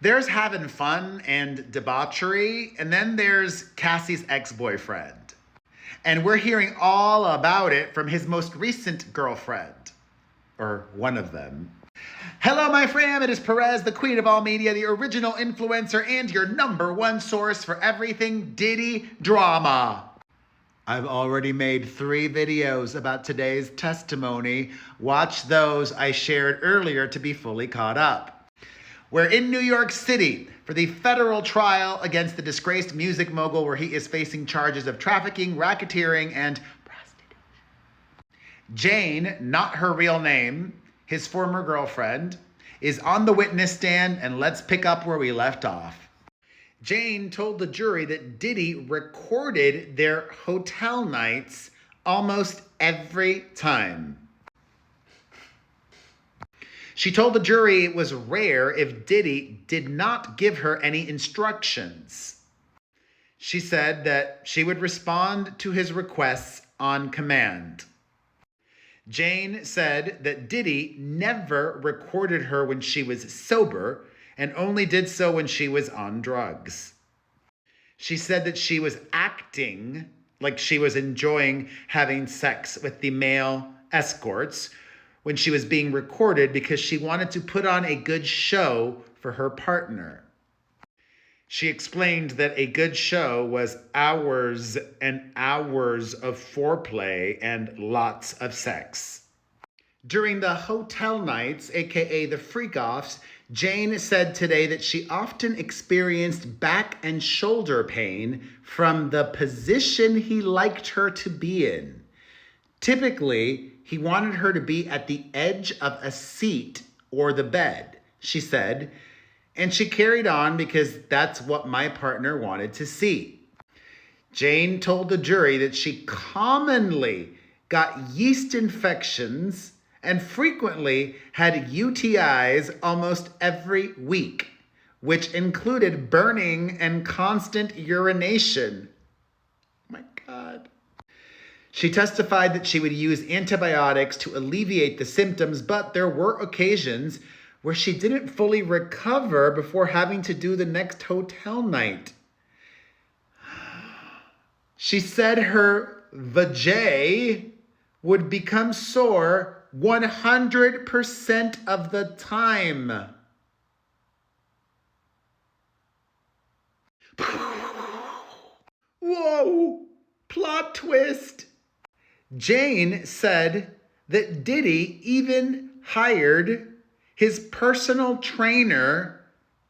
There's having fun and debauchery, and then there's Cassie's ex-boyfriend. And we're hearing all about it from his most recent girlfriend. Or one of them. Hello, my fam. It is Perez, the queen of all media, the original influencer, and your #1 source for everything Diddy drama. I've already made 3 videos about today's testimony. Watch those I shared earlier to be fully caught up. We're in New York City for the federal trial against the disgraced music mogul, where he is facing charges of trafficking, racketeering, and prostitution. Jane, not her real name, his former girlfriend, is on the witness stand, and let's pick up where we left off. Jane told the jury that Diddy recorded their hotel nights almost every time. She told the jury it was rare if Diddy did not give her any instructions. She said that she would respond to his requests on command. Jane said that Diddy never recorded her when she was sober and only did so when she was on drugs. She said that she was acting like she was enjoying having sex with the male escorts when she was being recorded because she wanted to put on a good show for her partner. She explained that a good show was hours and hours of foreplay and lots of sex. During the hotel nights, aka the freak-offs, Jane said today that she often experienced back and shoulder pain from the position he liked her to be in. Typically, he wanted her to be at the edge of a seat or the bed, she said, and she carried on because that's what my partner wanted to see. Jane told the jury that she commonly got yeast infections and frequently had UTIs almost every week, which included burning and constant urination. Oh my God. She testified that she would use antibiotics to alleviate the symptoms, but there were occasions where she didn't fully recover before having to do the next hotel night. She said her Vajay would become sore 100% of the time. Whoa, plot twist. Jane said that Diddy even hired his personal trainer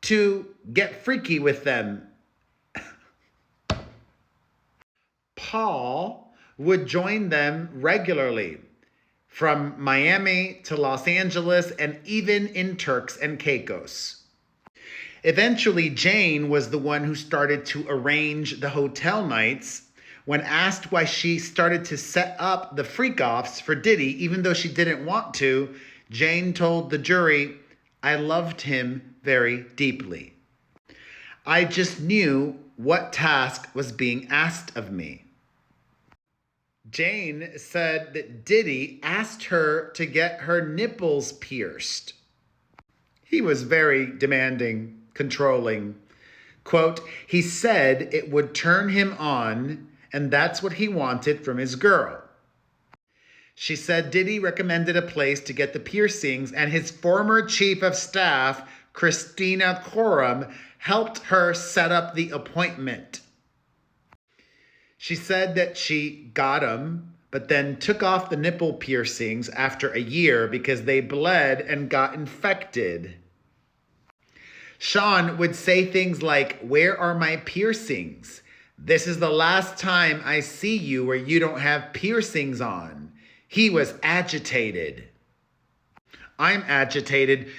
to get freaky with them. Paul would join them regularly from Miami to Los Angeles and even in Turks and Caicos. Eventually, Jane was the one who started to arrange the hotel nights. When asked why she started to set up the freak-offs for Diddy, even though she didn't want to, Jane told the jury, "I loved him very deeply. I just knew what task was being asked of me." Jane said that Diddy asked her to get her nipples pierced. He was very demanding, controlling. Quote, "He said it would turn him on, and that's what he wanted from his girl." She said Diddy recommended a place to get the piercings, and his former chief of staff, Christina Coram, helped her set up the appointment. She said that she got them, but then took off the nipple piercings after a year because they bled and got infected. Sean would say things like, "Where are my piercings? This is the last time I see you where you don't have piercings on." He was agitated. I'm agitated.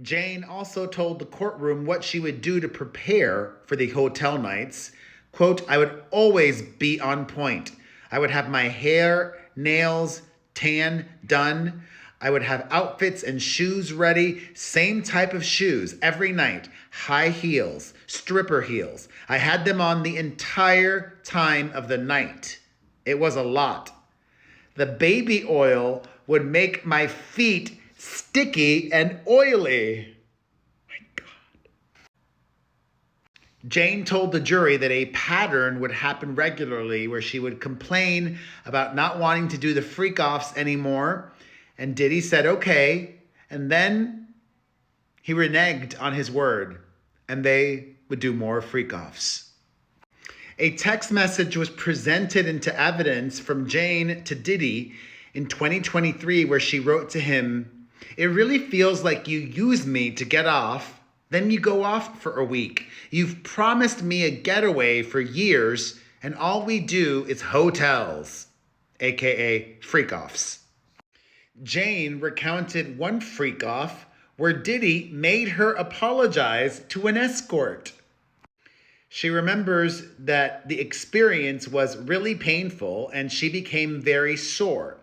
Jane also told the courtroom what she would do to prepare for the hotel nights. Quote, "I would always be on point. I would have my hair, nails, tan done. I would have outfits and shoes ready, same type of shoes every night, high heels, stripper heels. I had them on the entire time of the night. It was a lot. The baby oil would make my feet sticky and oily." Jane told the jury that a pattern would happen regularly where she would complain about not wanting to do the freak-offs anymore, and Diddy said okay, and then he reneged on his word, and they would do more freak-offs. A text message was presented into evidence from Jane to Diddy in 2023 where she wrote to him, "It really feels like you use me to get off, then you go off for a week. You've promised me a getaway for years, and all we do is hotels," aka freak-offs. Jane recounted one freak-off where Diddy made her apologize to an escort. She remembers that the experience was really painful and she became very sore.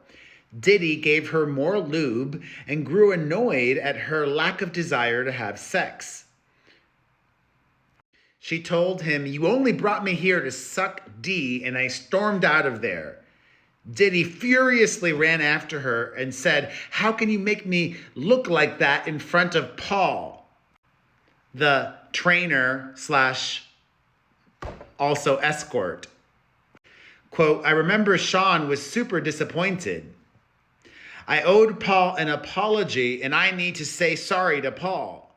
Diddy gave her more lube and grew annoyed at her lack of desire to have sex. She told him, "You only brought me here to suck D," and I stormed out of there. Diddy furiously ran after her and said, "How can you make me look like that in front of Paul?" The trainer slash also escort. Quote, "I remember Sean was super disappointed. I owed Paul an apology and I need to say sorry to Paul.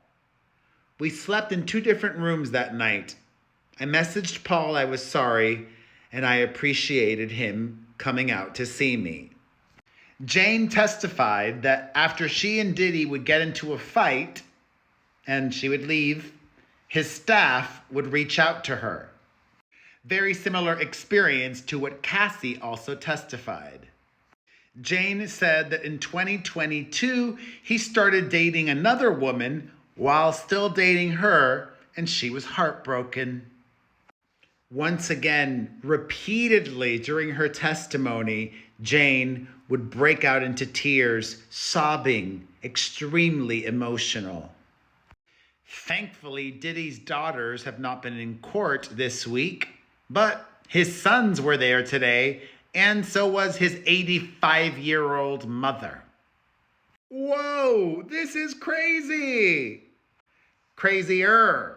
We slept in 2 different rooms that night. I messaged Paul I was sorry and I appreciated him coming out to see me." Jane testified that after she and Diddy would get into a fight and she would leave, his staff would reach out to her. Very similar experience to what Cassie also testified. Jane said that in 2022, he started dating another woman while still dating her, and she was heartbroken. Once again, repeatedly during her testimony, Jane would break out into tears, sobbing, extremely emotional. Thankfully, Diddy's daughters have not been in court this week, but his sons were there today, and so was his 85-year-old mother. Whoa, this is crazy! Crazier.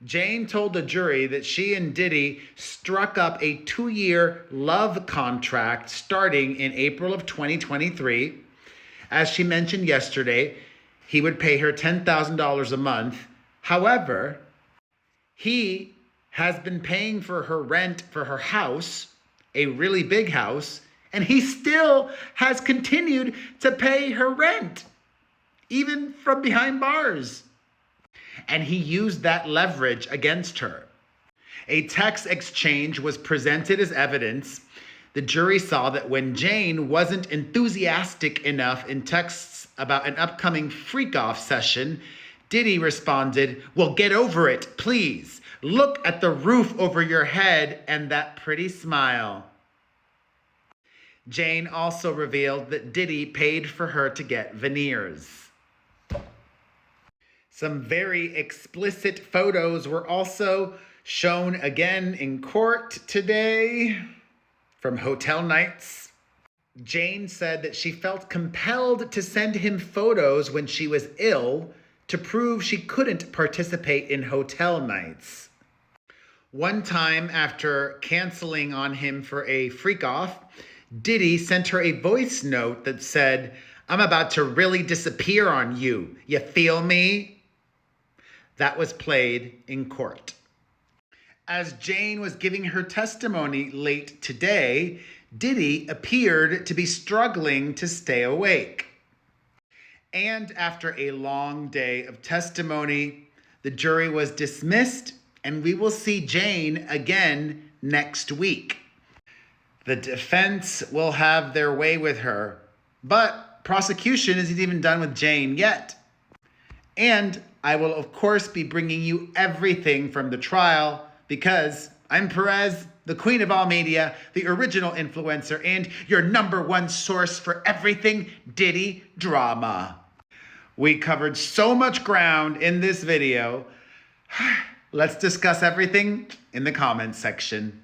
Jane told the jury that she and Diddy struck up a 2-year love contract starting in April of 2023. As she mentioned yesterday, he would pay her $10,000 a month. However, he has been paying for her rent for her house, a really big house, and he still has continued to pay her rent, even from behind bars. And he used that leverage against her. A text exchange was presented as evidence. The jury saw that when Jane wasn't enthusiastic enough in texts about an upcoming freak-off session, Diddy responded, "Well, get over it, please. Look at the roof over your head and that pretty smile." Jane also revealed that Diddy paid for her to get veneers. Some very explicit photos were also shown again in court today from hotel nights. Jane said that she felt compelled to send him photos when she was ill to prove she couldn't participate in hotel nights. One time, after canceling on him for a freak-off, Diddy sent her a voice note that said, "I'm about to really disappear on you. You feel me?" That was played in court. As Jane was giving her testimony late today, Diddy appeared to be struggling to stay awake. And after a long day of testimony, the jury was dismissed, and we will see Jane again next week. The defense will have their way with her, but prosecution isn't even done with Jane yet. And I will, of course, be bringing you everything from the trial because I'm Perez, the queen of all media, the original influencer, and your #1 source for everything Diddy drama. We covered so much ground in this video. Let's discuss everything in the comments section.